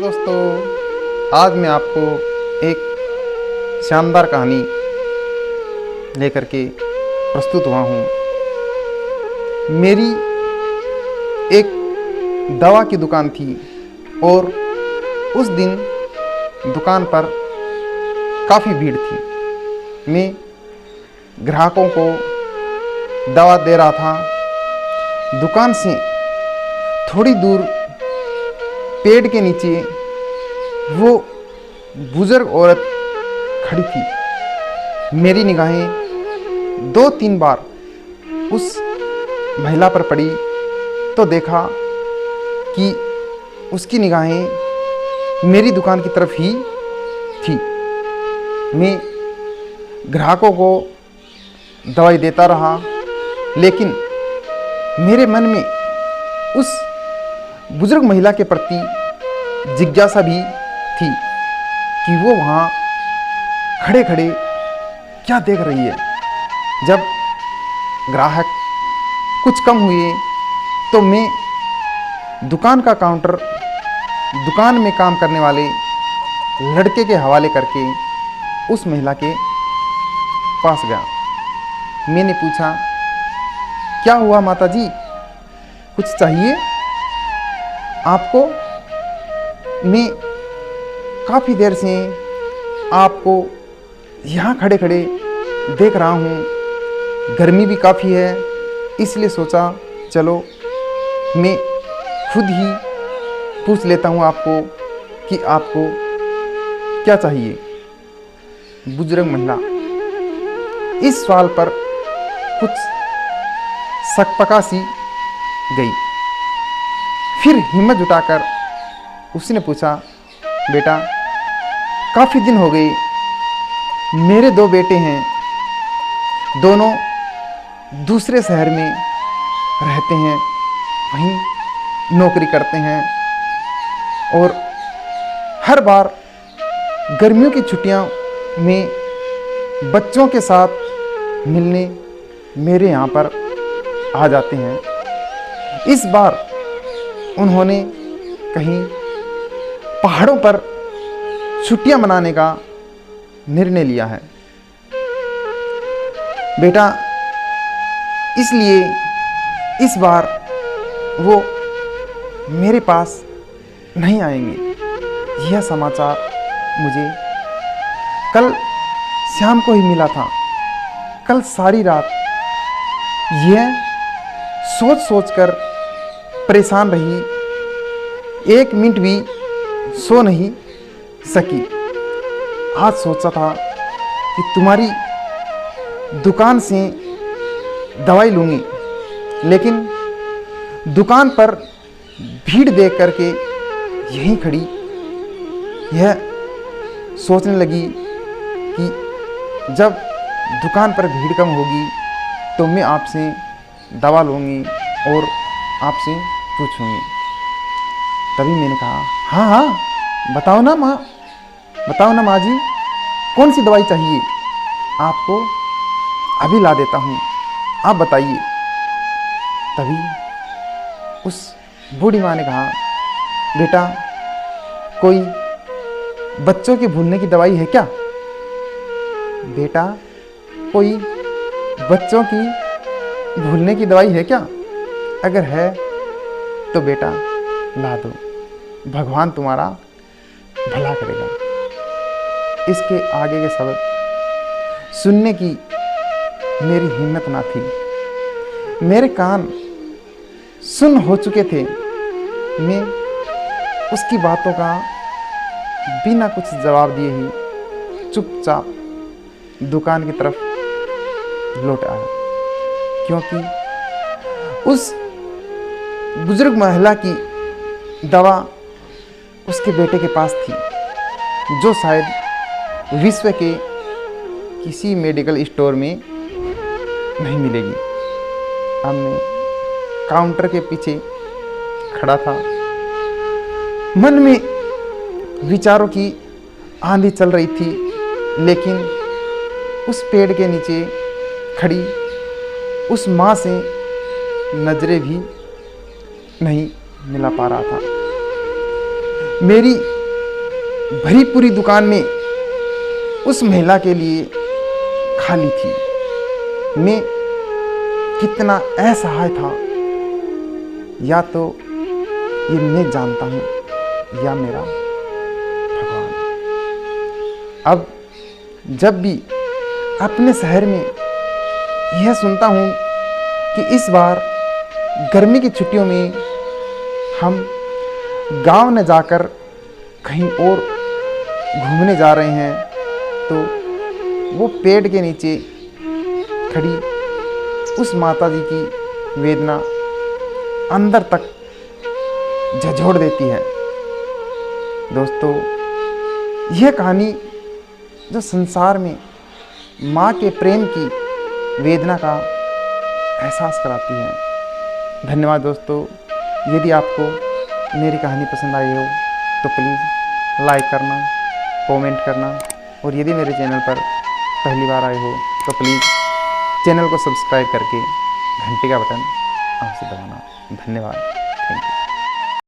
दोस्तों, आज मैं आपको एक शानदार कहानी लेकर के प्रस्तुत हुआ हूँ। मेरी एक दवा की दुकान थी और उस दिन दुकान पर काफ़ी भीड़ थी। मैं ग्राहकों को दवा दे रहा था। दुकान से थोड़ी दूर पेड़ के नीचे वो बुजुर्ग औरत खड़ी थी। मेरी निगाहें 2-3 बार उस महिला पर पड़ी तो देखा कि उसकी निगाहें मेरी दुकान की तरफ ही थी। मैं ग्राहकों को दवाई देता रहा, लेकिन मेरे मन में उस बुजुर्ग महिला के प्रति जिज्ञासा भी थी कि वो वहाँ खड़े खड़े क्या देख रही है। जब ग्राहक कुछ कम हुए तो मैं दुकान का काउंटर दुकान में काम करने वाले लड़के के हवाले करके उस महिला के पास गया। मैंने पूछा, क्या हुआ माता जी, कुछ चाहिए आपको? मैं काफ़ी देर से आपको यहाँ खड़े खड़े देख रहा हूँ। गर्मी भी काफ़ी है, इसलिए सोचा चलो मैं खुद ही पूछ लेता हूँ आपको कि आपको क्या चाहिए। बुजुर्ग महिला इस सवाल पर कुछ सकपका सी गई। फिर हिम्मत जुटाकर उसने पूछा, बेटा काफ़ी दिन हो गए, मेरे 2 बेटे हैं, दोनों दूसरे शहर में रहते हैं, वहीं नौकरी करते हैं और हर बार गर्मियों की छुट्टियों में बच्चों के साथ मिलने मेरे यहाँ पर आ जाते हैं। इस बार उन्होंने कहीं पहाड़ों पर छुट्टियां मनाने का निर्णय लिया है बेटा, इसलिए इस बार वो मेरे पास नहीं आएंगे। यह समाचार मुझे कल शाम को ही मिला था। कल सारी रात यह सोच सोचकर परेशान रही, 1 मिनट भी सो नहीं सकी। आज सोचा था कि तुम्हारी दुकान से दवाई लूँगी, लेकिन दुकान पर भीड़ देख करके यहीं खड़ी यह सोचने लगी कि जब दुकान पर भीड़ कम होगी तो मैं आपसे दवा लूँगी और आपसे पूछूंगी। तभी मैंने कहा, हाँ हाँ बताओ ना माँ, बताओ ना माँ जी, कौन सी दवाई चाहिए? आपको अभी ला देता हूँ, आप बताइए। तभी उस बूढ़ी माँ ने कहा, बेटा कोई बच्चों के भूलने की दवाई है क्या? बेटा कोई बच्चों की भूलने की दवाई है क्या? अगर है तो बेटा ला दो, भगवान तुम्हारा भला करेगा। इसके आगे के शब्द सुनने की मेरी हिम्मत ना थी। मेरे कान सुन हो चुके थे। मैं उसकी बातों का बिना कुछ जवाब दिए ही चुपचाप दुकान की तरफ लौट आया, क्योंकि उस बुजुर्ग महिला की दवा उसके बेटे के पास थी, जो शायद विश्व के किसी मेडिकल स्टोर में नहीं मिलेगी। अब मैं काउंटर के पीछे खड़ा था। मन में विचारों की आंधी चल रही थी, लेकिन उस पेड़ के नीचे खड़ी उस माँ से नजरें भी नहीं मिला पा रहा था। मेरी भरी पूरी दुकान में उस महिला के लिए खाली थी। मैं कितना असहाय था, या तो ये मैं जानता हूँ या मेरा भगवान। अब जब भी अपने शहर में यह सुनता हूँ कि इस बार गर्मी की छुट्टियों में हम गांव न जाकर कहीं और घूमने जा रहे हैं, तो वो पेड़ के नीचे खड़ी उस माता जी की वेदना अंदर तक झंझोड़ देती है। दोस्तों, यह कहानी जो संसार में माँ के प्रेम की वेदना का एहसास कराती है। धन्यवाद दोस्तों। यदि आपको मेरी कहानी पसंद आई हो तो प्लीज़ लाइक करना, कमेंट करना, और यदि मेरे चैनल पर पहली बार आए हो तो प्लीज़ चैनल को सब्सक्राइब करके घंटी का बटन अवश्य दबाना। धन्यवाद। Thank you.